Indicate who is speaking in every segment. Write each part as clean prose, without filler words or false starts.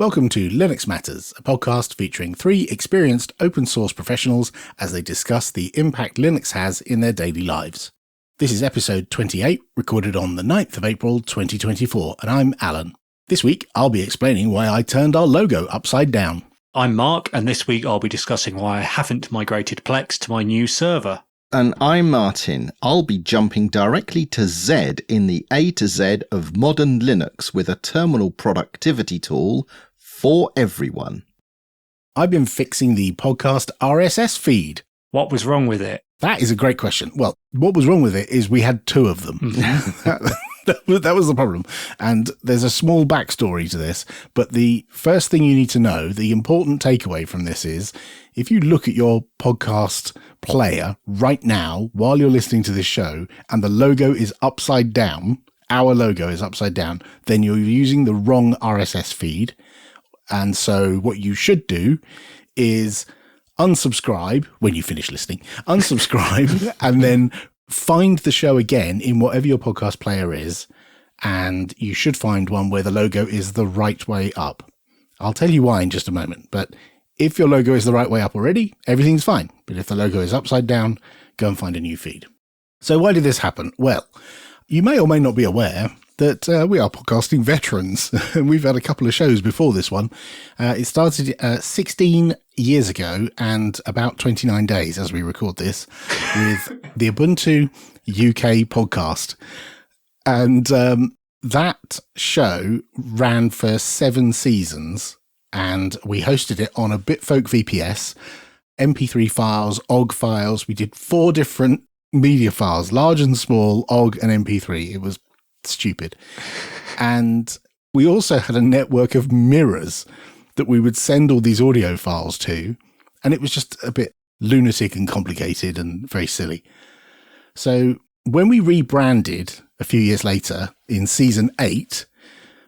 Speaker 1: Welcome to Linux Matters, a podcast featuring three experienced open source professionals as they discuss the impact Linux has in their daily lives. This is episode 28, recorded on the 9th of April 2024, and I'm Alan. This week, I'll be explaining why I turned our logo upside down.
Speaker 2: I'm Mark, and this week I'll be discussing why I haven't migrated Plex to my new server.
Speaker 3: And I'm Martin. I'll be jumping directly to Z in the A to Z of modern Linux with a terminal productivity tool for everyone.
Speaker 1: I've been fixing the podcast RSS feed.
Speaker 2: What was wrong with it?
Speaker 1: That is a great question. Well, what was wrong with it is we had two of them. That was the problem. And there's a small backstory to this. But the first thing you need to know, the important takeaway from this is, if you look at your podcast player right now while you're listening to this show and the logo is upside down, our logo is upside down, then you're using the wrong RSS feed. And so what you should do is unsubscribe when you finish listening, unsubscribe, and then find the show again in whatever your podcast player is. And you should find one where the logo is the right way up. I'll tell you why in just a moment. But if your logo is the right way up already, everything's fine. But if the logo is upside down, go and find a new feed. So why did this happen? Well, you may or may not be aware that we are podcasting veterans, and we've had a couple of shows before this one. It started 16 years ago and about 29 days as we record this with the Ubuntu UK podcast. And that show ran for 7 seasons, and we hosted it on a Bitfolk VPS, MP3 files, OGG files. We did 4 different media files, large and small, OGG and MP3. It was stupid. And we also had a network of mirrors that we would send all these audio files to, and it was just a bit lunatic and complicated and very silly. So when we rebranded a few years later in season 8,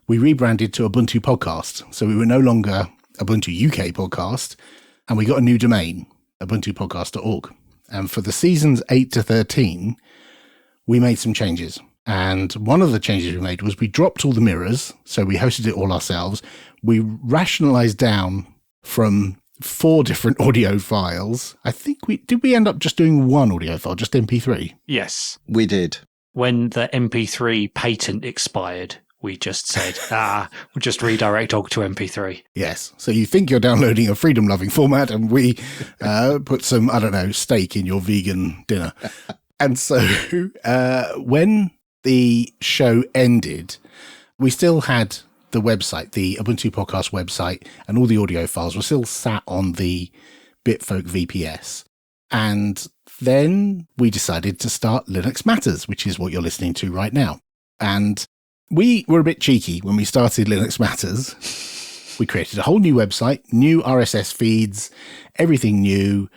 Speaker 1: we rebranded to Ubuntu Podcast. So we were no longer Ubuntu UK Podcast, and we got a new domain, ubuntupodcast.org. And for the seasons 8 to 13, we made some changes. And one of the changes we made was we dropped all the mirrors. So we hosted it all ourselves. We rationalized down from 4 different audio files. I think did we end up just doing one audio file, just MP3?
Speaker 2: Yes.
Speaker 3: We did.
Speaker 2: When the MP3 patent expired, we just said, we'll just redirect OGG to MP3.
Speaker 1: Yes. So you think you're downloading a freedom-loving format, and we put some, steak in your vegan dinner. And so when the show ended, we still had the website, the Ubuntu Podcast website, and all the audio files were still sat on the Bitfolk VPS. And then we decided to start Linux Matters, which is what you're listening to right now. And we were a bit cheeky when we started Linux Matters. We created a whole new website, new RSS feeds, everything new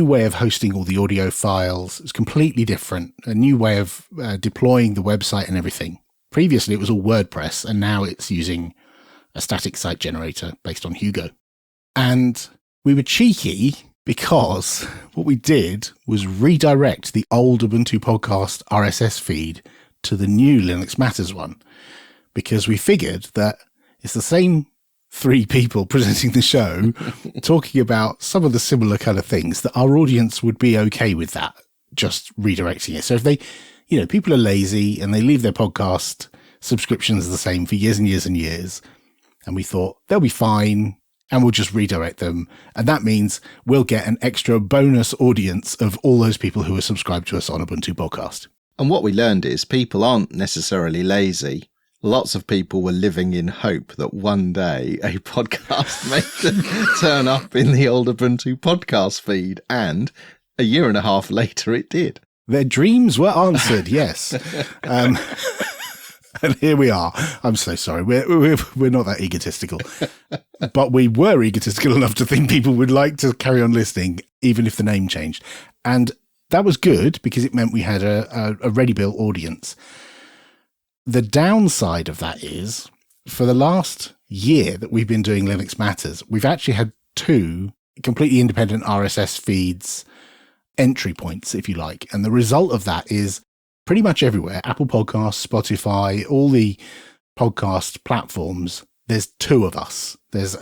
Speaker 1: way of hosting all the audio files. It was completely different, a new way of deploying the website and everything. Previously, it was all WordPress, and now it's using a static site generator based on Hugo. And we were cheeky because what we did was redirect the old Ubuntu Podcast RSS feed to the new Linux Matters one, because we figured that it's the same 3 people presenting the show talking about some of the similar kind of things, that our audience would be okay with that, just redirecting it. So if they, people are lazy and they leave their podcast subscriptions the same for years and years and years, and we thought they'll be fine and we'll just redirect them. And that means we'll get an extra bonus audience of all those people who are subscribed to us on Ubuntu Podcast.
Speaker 3: And what we learned is people aren't necessarily lazy. Lots of people were living in hope that one day a podcast may turn up in the old Ubuntu podcast feed, and a year and a half later it did.
Speaker 1: Their dreams were answered, yes. And here we are. I'm so sorry. We're not that egotistical. But we were egotistical enough to think people would like to carry on listening, even if the name changed. And that was good, because it meant we had a ready-built audience. The downside of that is, for the last year that we've been doing Linux Matters, we've actually had 2 completely independent RSS feeds, entry points, if you like. And the result of that is pretty much everywhere, Apple Podcasts, Spotify, all the podcast platforms there's two of us. There's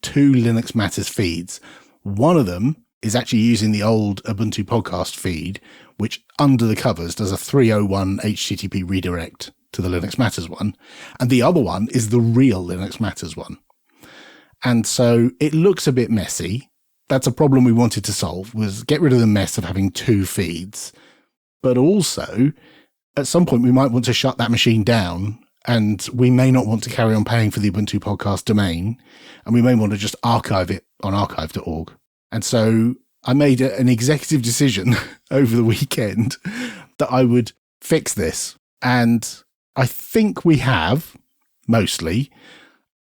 Speaker 1: two Linux Matters feeds. One of them is actually using the old Ubuntu podcast feed, which under the covers does a 301 HTTP redirect to the Linux Matters one. And the other one is the real Linux Matters one. And so it looks a bit messy. That's a problem we wanted to solve, was get rid of the mess of having two feeds. But also, at some point, we might want to shut that machine down, and we may not want to carry on paying for the Ubuntu podcast domain, and we may want to just archive it on archive.org. And so I made an executive decision over the weekend that I would fix this. And I think we have, mostly.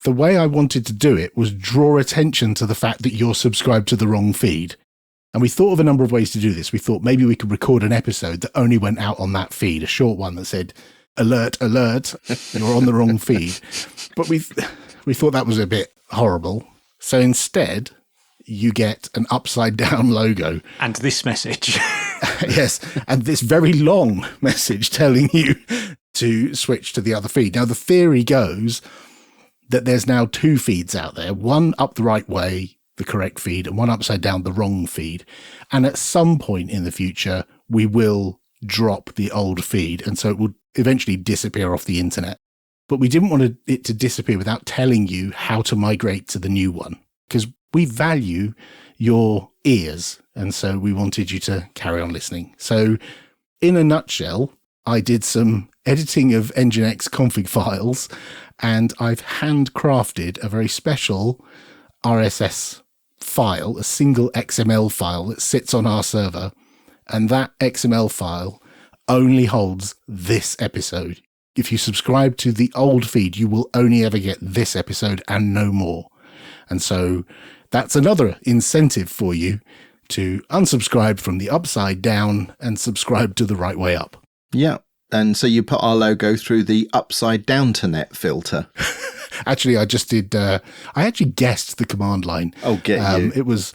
Speaker 1: The way I wanted to do it was draw attention to the fact that you're subscribed to the wrong feed. And we thought of a number of ways to do this. We thought maybe we could record an episode that only went out on that feed, a short one that said, alert, alert, you're on the wrong feed. But we thought that was a bit horrible. So instead, you get an upside down logo.
Speaker 2: And this message.
Speaker 1: Yes, and this very long message telling you to switch to the other feed. Now, the theory goes that there's now two feeds out there, one up the right way, the correct feed, and one upside down, the wrong feed. And at some point in the future, we will drop the old feed, and so it will eventually disappear off the internet. But we didn't want it to disappear without telling you how to migrate to the new one, because we value your ears, and so we wanted you to carry on listening. So in a nutshell, I did some editing of Nginx config files, and I've handcrafted a very special RSS file, a single XML file that sits on our server. And that XML file only holds this episode. If you subscribe to the old feed, you will only ever get this episode and no more. And so that's another incentive for you to unsubscribe from the upside down and subscribe to the right way up.
Speaker 3: Yeah. And so you put our logo through the upside down to net filter.
Speaker 1: Actually, I just did, I actually guessed the command line.
Speaker 3: Oh, get you.
Speaker 1: It was,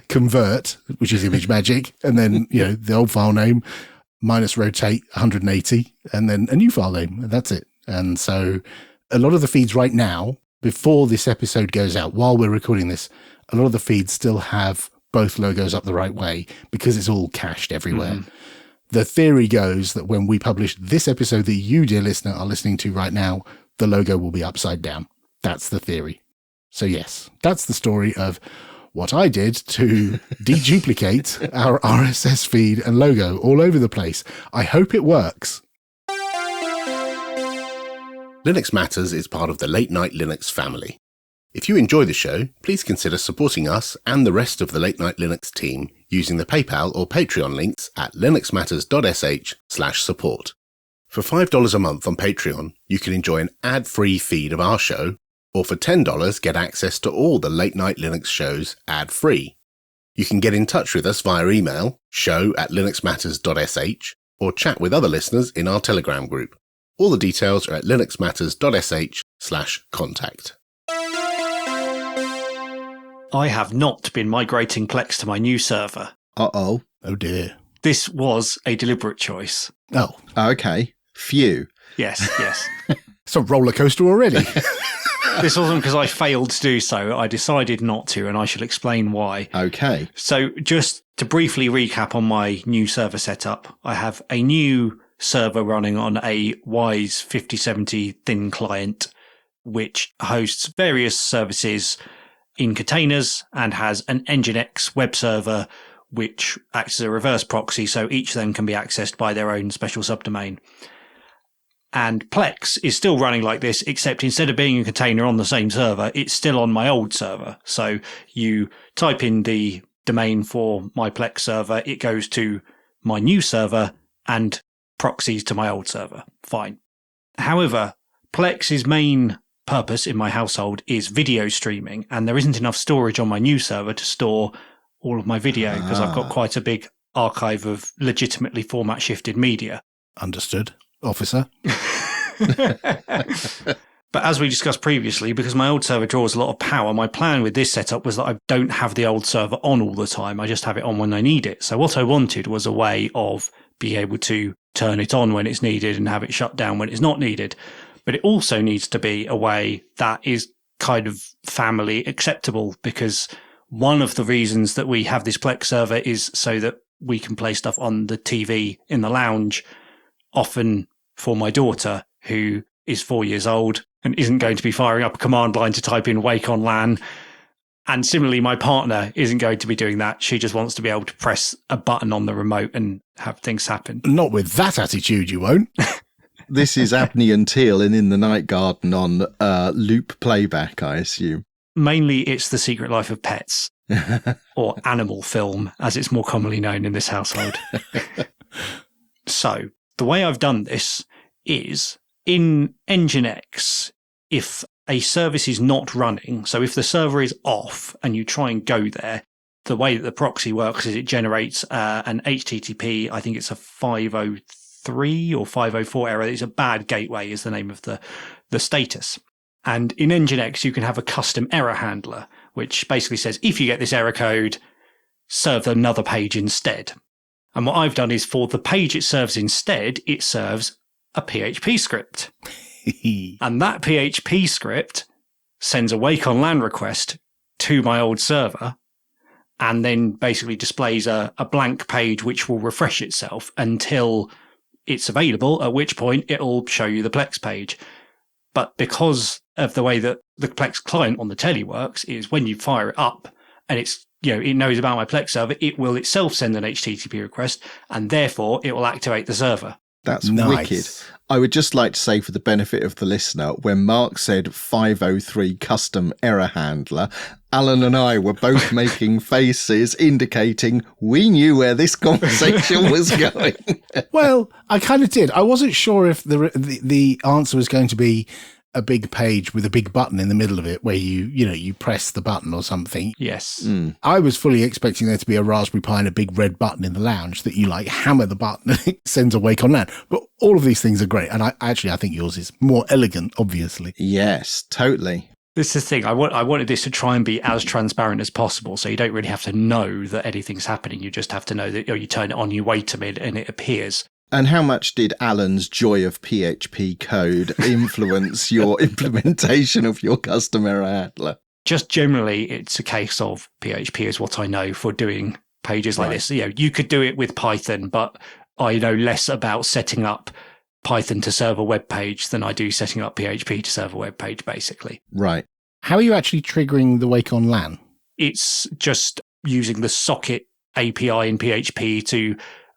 Speaker 1: convert, which is image magic. And then, the old file name minus rotate 180 and then a new file name. And that's it. And so a lot of the feeds right now, before this episode goes out, while we're recording this, a lot of the feeds still have both logos up the right way because it's all cached everywhere. Mm-hmm. The theory goes that when we publish this episode that you, dear listener, are listening to right now, the logo will be upside down. That's the theory. So yes, that's the story of what I did to deduplicate our RSS feed and logo all over the place. I hope it works. Linux Matters is part of the Late Night Linux family. If you enjoy the show, please consider supporting us and the rest of the Late Night Linux team using the PayPal or Patreon links at linuxmatters.sh/support. For $5 a month on Patreon, you can enjoy an ad-free feed of our show, or for $10 get access to all the Late Night Linux shows ad-free. You can get in touch with us via email, show@linuxmatters.sh, or chat with other listeners in our Telegram group. All the details are at linuxmatters.sh/contact.
Speaker 2: I have not been migrating Plex to my new server.
Speaker 3: Uh-oh.
Speaker 1: Oh dear.
Speaker 2: This was a deliberate choice.
Speaker 1: Oh.
Speaker 3: Okay. Phew.
Speaker 2: Yes.
Speaker 1: It's a roller coaster already.
Speaker 2: This wasn't because I failed to do so. I decided not to, and I shall explain why.
Speaker 3: Okay.
Speaker 2: So just to briefly recap on my new server setup, I have a new server running on a Wise 5070 thin client, which hosts various services in containers and has an Nginx web server, which acts as a reverse proxy, so each of them can be accessed by their own special subdomain. And Plex is still running like this, except instead of being a container on the same server, it's still on my old server. So you type in the domain for my Plex server, it goes to my new server and proxies to my old server. Fine. However, Plex's main purpose in my household is video streaming, and there isn't enough storage on my new server to store all of my video because I've got quite a big archive of legitimately format shifted media.
Speaker 1: Understood, officer.
Speaker 2: But as we discussed previously, because my old server draws a lot of power, my plan with this setup was that I don't have the old server on all the time. I just have it on when I need it. So what I wanted was a way of being able to turn it on when it's needed and have it shut down when it's not needed. But it also needs to be a way that is kind of family acceptable, because one of the reasons that we have this Plex server is so that we can play stuff on the TV in the lounge, often for my daughter, who is 4 years old and isn't going to be firing up a command line to type in Wake-On-LAN. And similarly, my partner isn't going to be doing that. She just wants to be able to press a button on the remote and have things happen.
Speaker 1: Not with that attitude, you won't.
Speaker 3: This is Abney and Teal and In the Night Garden on loop playback, I assume.
Speaker 2: Mainly it's The Secret Life of Pets, or Animal Film, as it's more commonly known in this household. So the way I've done this is in Nginx, if a service is not running, so if the server is off and you try and go there, the way that the proxy works is it generates an HTTP, I think it's a 503 or 504 error. It's a bad gateway is the name of the status. And in Nginx, you can have a custom error handler, which basically says, if you get this error code, serve another page instead. And what I've done is for the page it serves instead, it serves a PHP script. And that PHP script sends a Wake-On-LAN request to my old server and then basically displays a blank page which will refresh itself until it's available, at which point it'll show you the Plex page. But because of the way that the Plex client on the telly works is when you fire it up and it's, it knows about my Plex server, it will itself send an HTTP request and therefore it will activate the server.
Speaker 3: That's
Speaker 1: nice.
Speaker 3: Wicked. I would just like to say, for the benefit of the listener, when Mark said 503 custom error handler, Alan and I were both making faces indicating we knew where this conversation was going.
Speaker 1: Well, I kind of did. I wasn't sure if the answer was going to be a big page with a big button in the middle of it where you press the button or something.
Speaker 2: Yes.
Speaker 1: I was fully expecting there to be a Raspberry Pi and a big red button in the lounge that you hammer the button and it sends a Wake-On-LAN. But all of these things are great. And I think yours is more elegant, obviously.
Speaker 3: Yes, totally.
Speaker 2: This is the thing. I wanted this to try and be as transparent as possible. So you don't really have to know that anything's happening. You just have to know that you turn it on, you wait a minute and it appears.
Speaker 3: And how much did Alan's joy of PHP code influence your implementation of your custom error handler?
Speaker 2: Just generally, it's a case of PHP is what I know for doing pages like this. You could do it with Python, but I know less about setting up Python to serve a web page than I do setting up PHP to serve a web page, basically.
Speaker 3: Right.
Speaker 1: How are you actually triggering the Wake-On-LAN?
Speaker 2: It's just using the socket API in PHP to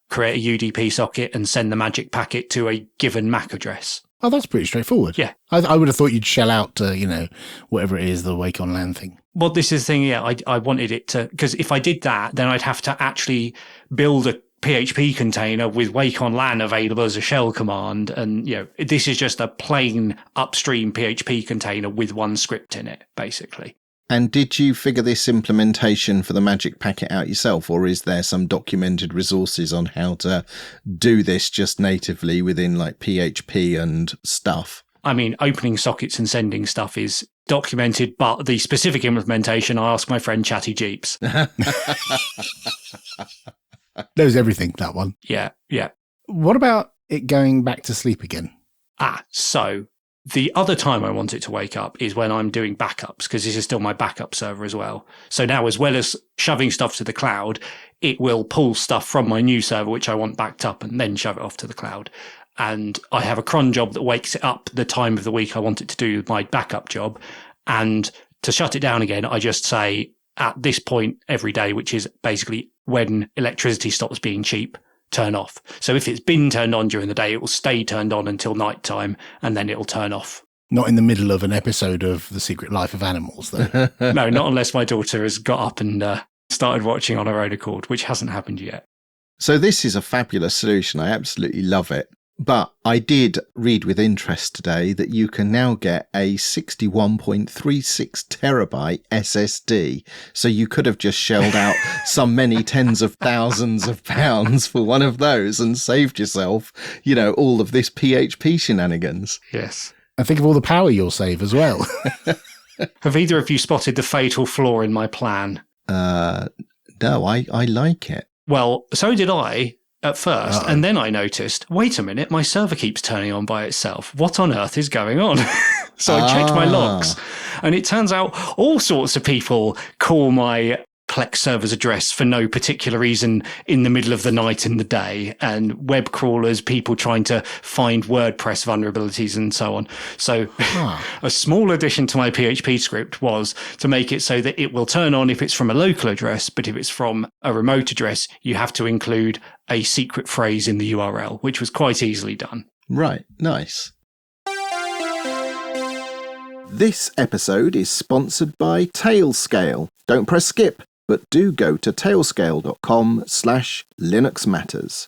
Speaker 2: create a UDP socket and send the magic packet to a given MAC address.
Speaker 1: Oh, that's pretty straightforward.
Speaker 2: Yeah.
Speaker 1: I would have thought you'd shell out to, whatever it is, the Wake-On-LAN thing.
Speaker 2: Well, this is the thing, I wanted it to, because if I did that, then I'd have to actually build a PHP container with Wake-On-LAN available as a shell command. And, this is just a plain upstream PHP container with one script in it, basically.
Speaker 3: And did you figure this implementation for the magic packet out yourself, or is there some documented resources on how to do this just natively within PHP and stuff?
Speaker 2: I mean, opening sockets and sending stuff is documented, but the specific implementation, I asked my friend Chatty Jeeps.
Speaker 1: Knows everything, that one.
Speaker 2: Yeah.
Speaker 1: What about it going back to sleep again?
Speaker 2: So the other time I want it to wake up is when I'm doing backups, because this is still my backup server as well. So now, as well as shoving stuff to the cloud, it will pull stuff from my new server, which I want backed up, and then shove it off to the cloud. And I have a cron job that wakes it up the time of the week I want it to do my backup job. And to shut it down again, I just say at this point every day, which is basically when electricity stops being cheap, turn off. So if it's been turned on during the day, it will stay turned on until night time, and then it'll turn off.
Speaker 1: Not in the middle of an episode of The Secret Life of Animals, though.
Speaker 2: No, not unless my daughter has got up and started watching on her own accord, which hasn't happened yet.
Speaker 3: So this is a fabulous solution. I absolutely love it. But I did read with interest today that you can now get a 61.36 terabyte SSD. So you could have just shelled out some many tens of thousands of pounds for one of those and saved yourself, all of this PHP shenanigans.
Speaker 2: Yes.
Speaker 1: And think of all the power you'll save as well.
Speaker 2: Have either of you spotted the fatal flaw in my plan?
Speaker 3: No, I like it.
Speaker 2: Well, so did I. at first.
Speaker 1: Uh-oh.
Speaker 2: And then I noticed, wait a minute, my server keeps turning on by itself. What on earth is going on? So I checked my logs, and it turns out all sorts of people call my Plex server's address for no particular reason in the middle of the night and the day, and web crawlers, people trying to find WordPress vulnerabilities and so on. So a small addition to my PHP script was to make it so that it will turn on if it's from a local address, but if it's from a remote address, you have to include a secret phrase in the URL, which was quite easily done.
Speaker 3: Right, nice. This episode is sponsored by Tailscale. Don't press skip, but do go to tailscale.com/Linux Matters.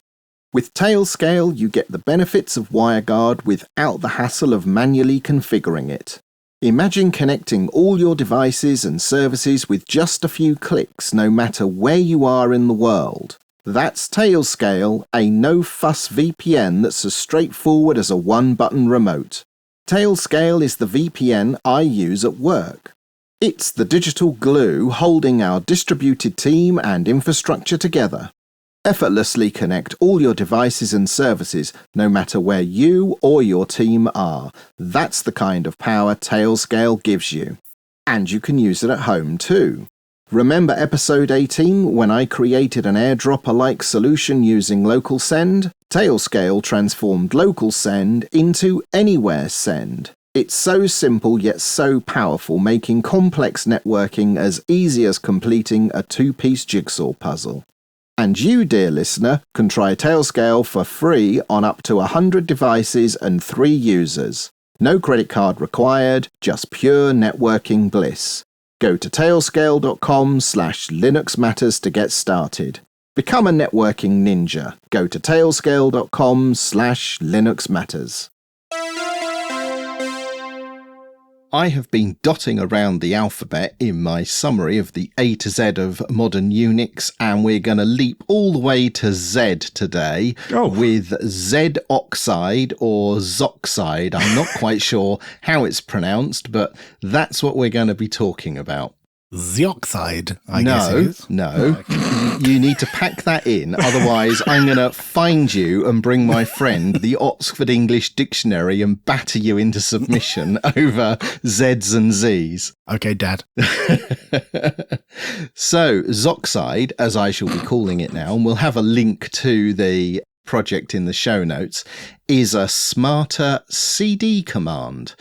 Speaker 3: With Tailscale, you get the benefits of WireGuard without the hassle of manually configuring it. Imagine connecting all your devices and services with just a few clicks, no matter where you are in the world. That's Tailscale, a no-fuss VPN that's as straightforward as a one-button remote. Tailscale is the VPN I use at work. It's the digital glue holding our distributed team and infrastructure together. Effortlessly connect all your devices and services, no matter where you or your team are. That's the kind of power Tailscale gives you. And you can use it at home too. Remember episode 18 when I created an airdropper-like solution using Local Send? Tailscale transformed Local Send into Anywhere Send. It's so simple yet so powerful, making complex networking as easy as completing a two-piece jigsaw puzzle. And you, dear listener, can try Tailscale for free on up to 100 devices and 3 users. No credit card required, just pure networking bliss. Go to tailscale.com/Linux Matters to get started. Become a networking ninja. Go to tailscale.com/Linux Matters. I have been dotting around the alphabet in my summary of the A to Z of modern Unix, and we're going to leap all the way to Z today with Z oxide or Zoxide. I'm not quite sure how it's pronounced, but that's what we're going to be talking about.
Speaker 1: Zioxide, I guess it is.
Speaker 3: No. You need to pack that in. Otherwise, I'm going to find you and bring my friend the Oxford English Dictionary and batter you into submission over Zs and Zs.
Speaker 1: Okay, Dad.
Speaker 3: So, Zoxide, as I shall be calling it now, and we'll have a link to the project in the show notes, is a smarter CD command.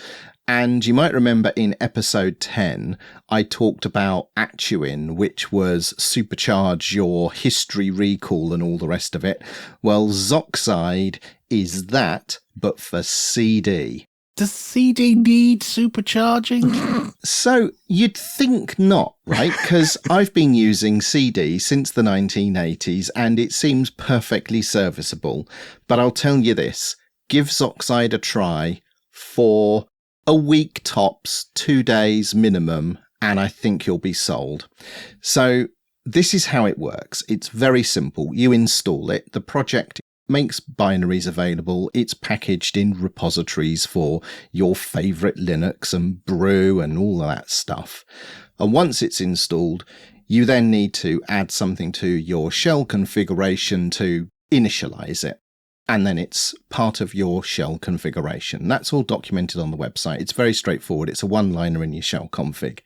Speaker 3: And you might remember in episode 10, I talked about Actuin, which was supercharge your history recall and all the rest of it. Well, Zoxide is that, but for CD.
Speaker 1: Does CD need supercharging?
Speaker 3: So you'd think not, right? Because I've been using CD since the 1980s and it seems perfectly serviceable. But I'll tell you this, give Zoxide a try for a week tops, 2 days minimum, and I think you'll be sold. So this is how it works. It's very simple. You install it. The project makes binaries available. It's packaged in repositories for your favorite Linux and Brew and all of that stuff. And once it's installed, you then need to add something to your shell configuration to initialize it. And then it's part of your shell configuration. That's all documented on the website. It's very straightforward. It's a one-liner in your shell config.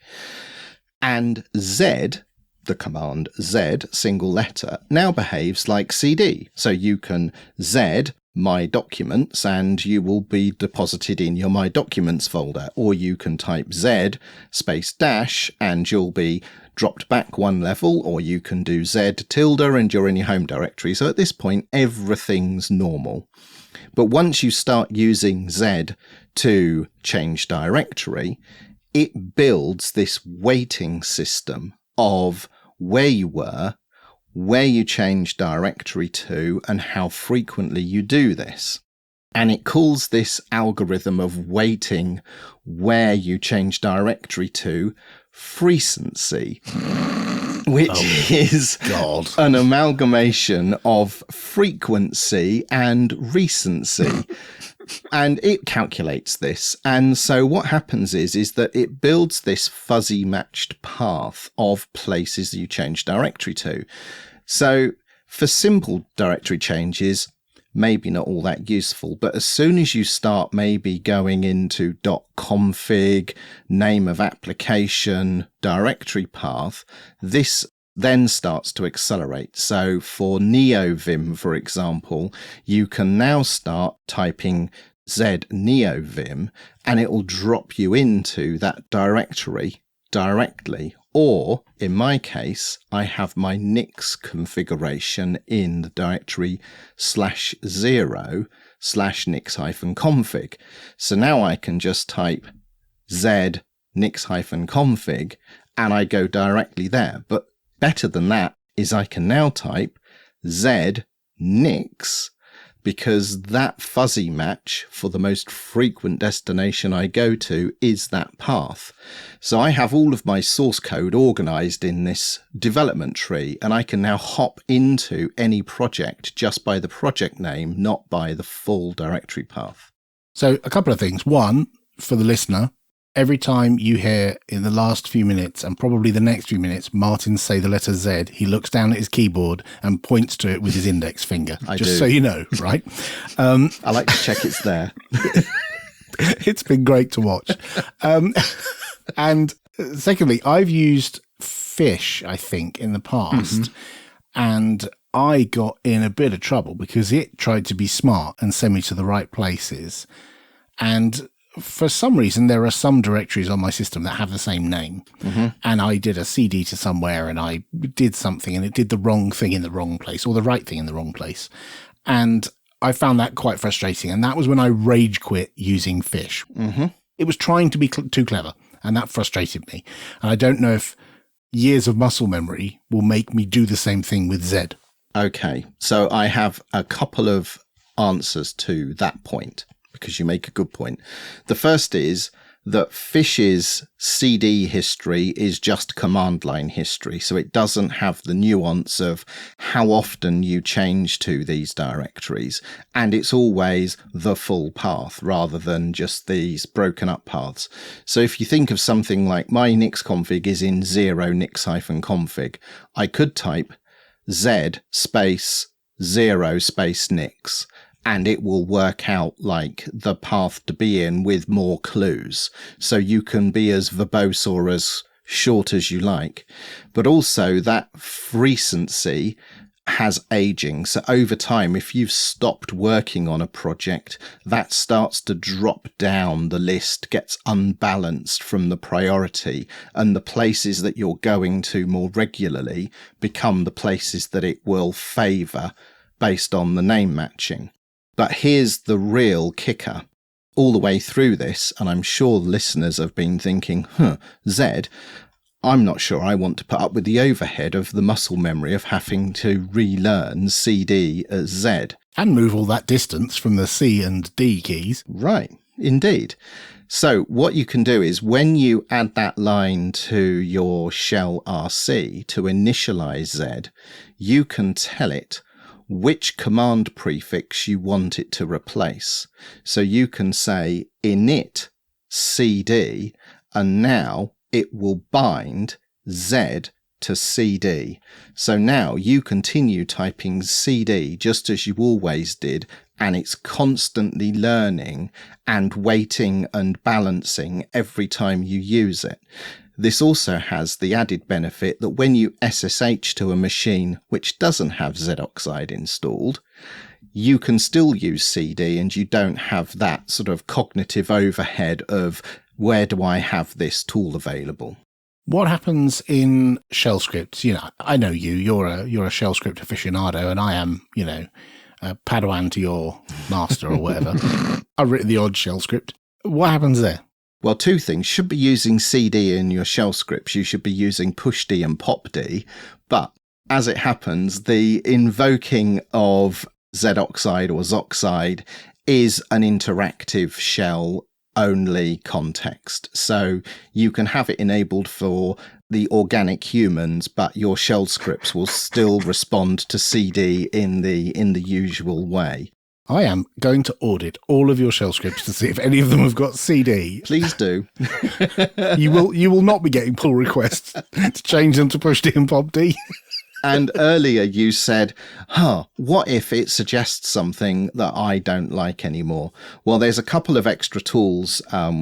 Speaker 3: And Z, the command Z, single letter, now behaves like CD. So you can Z My Documents and you will be deposited in your My Documents folder. Or you can type Z space dash and you'll be dropped back one level, or you can do Z tilde and you're in your home directory. So at this point, everything's normal. But once you start using Z to change directory, it builds this weighting system of where you were, where you change directory to, and how frequently you do this. And it calls this algorithm of weighting where you change directory to frequency, which is an amalgamation of frequency and recency. And it calculates this. And so what happens is that it builds this fuzzy matched path of places you change directory to. So For simple directory changes, maybe not all that useful, but as soon as you start maybe going into .config, name of application, directory path, this then starts to accelerate. So for NeoVim, for example, you can now start typing Z NeoVim and it will drop you into that directory directly. Or in my case, I have my Nix configuration in the directory /0/nix-config. So now I can just type Z nix-config and I go directly there. But better than that is I can now type Z nix, because that fuzzy match for the most frequent destination I go to is that path. So I have all of my source code organized in this development tree, and I can now hop into any project just by the project name, not by the full directory path.
Speaker 1: So a couple of things. One, for the listener, every time you hear in the last few minutes and probably the next few minutes, Martin say the letter Z, he looks down at his keyboard and points to it with his index finger. So you know, right?
Speaker 3: I like to check it's there.
Speaker 1: It's been great to watch. And secondly, I've used Fish, I think, in the past, and I got in a bit of trouble because it tried to be smart and send me to the right places. And for some reason, there are some directories on my system that have the same name. And I did a CD to somewhere and I did something and it did the wrong thing in the wrong place or the right thing in the wrong place. And I found that quite frustrating. And that was when I rage quit using Fish. It was trying to be too clever and that frustrated me. And I don't know if years of muscle memory will make me do the same thing with Z.
Speaker 3: Okay, so I have a couple of answers to that point, because you make a good point. The first is that Fish's CD history is just command line history, so it doesn't have the nuance of how often you change to these directories, and it's always the full path rather than just these broken up paths. So if you think of something like my Nix config is in 0 nix-config, I could type Z space 0 space nix, and it will work out like the path to be in with more clues. So you can be as verbose or as short as you like. But also that recency has aging. So over time, if you've stopped working on a project, that starts to drop down the list, gets unbalanced from the priority, and the places that you're going to more regularly become the places that it will favor based on the name matching. But here's the real kicker. All the way through this, and I'm sure listeners have been thinking, Z, I'm not sure I want to put up with the overhead of the muscle memory of having to relearn CD as Z.
Speaker 1: And move all that distance from the C and D keys.
Speaker 3: Right, indeed. So what you can do is when you add that line to your shell RC to initialize Z, you can tell it which command prefix you want it to replace. So you can say init CD, and now it will bind Z to CD. So now you continue typing CD just as you always did, and it's constantly learning and weighting and balancing every time you use it. This also has the added benefit that when you SSH to a machine which doesn't have Zoxide installed, you can still use CD and you don't have that sort of cognitive overhead of where do I have this tool available.
Speaker 1: What happens in shell scripts? You know, I know you're a shell script aficionado, and I am, a Padawan to your master or whatever. I've written the odd shell script. What happens there?
Speaker 3: Well, two things. You should be using CD in your shell scripts. You should be using pushd and popd. But as it happens, the invoking of Zoxide or Zoxide is an interactive shell only context. So you can have it enabled for the organic humans, but your shell scripts will still respond to CD in the usual way.
Speaker 1: I am going to audit all of your shell scripts to see if any of them have got CD.
Speaker 3: Please do.
Speaker 1: You will not be getting pull requests to change them to pushd and popd.
Speaker 3: And earlier you said, what if it suggests something that I don't like anymore? Well, there's a couple of extra tools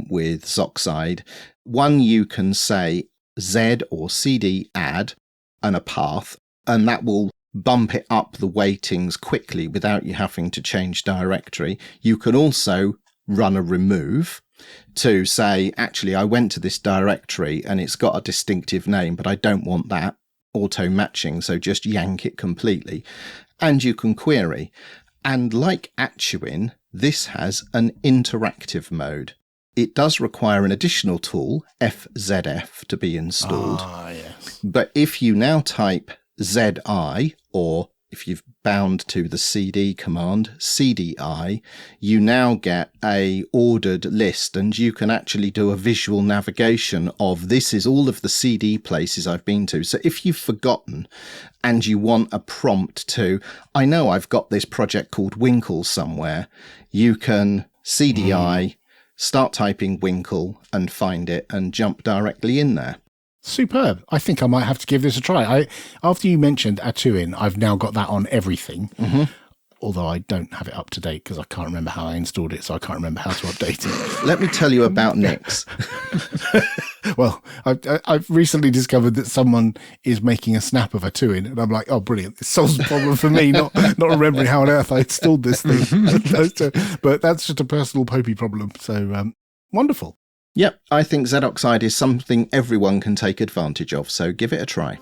Speaker 3: with Zoxide. One, you can say Z or CD add and a path, and that will bump it up the weightings quickly without you having to change directory. You can also run a remove to say, actually, I went to this directory and it's got a distinctive name, but I don't want that auto matching, so just yank it completely. And you can query. And like Actuin, this has an interactive mode. It does require an additional tool, FZF, to be installed.
Speaker 1: Yes.
Speaker 3: But if you now type ZI, or if you've bound to the CD command, CDI, you now get a ordered list, and you can actually do a visual navigation of this is all of the CD places I've been to. So if you've forgotten and you want a prompt to, I know I've got this project called Winkle somewhere, you can CDI, start typing Winkle and find it and jump directly in there.
Speaker 1: Superb. I think I might have to give this a try. After you mentioned Atuin, I've now got that on everything, although I don't have it up to date because I can't remember how I installed it, so I can't remember how to update it.
Speaker 3: Let me tell you about Nix.
Speaker 1: Well, I've recently discovered that someone is making a snap of Atuin, and I'm like, oh, brilliant. It solves the problem for me, not remembering how on earth I installed this thing. But that's just a personal Popey problem. So wonderful.
Speaker 3: Yep, I think Zoxide is something everyone can take advantage of, so give it a try.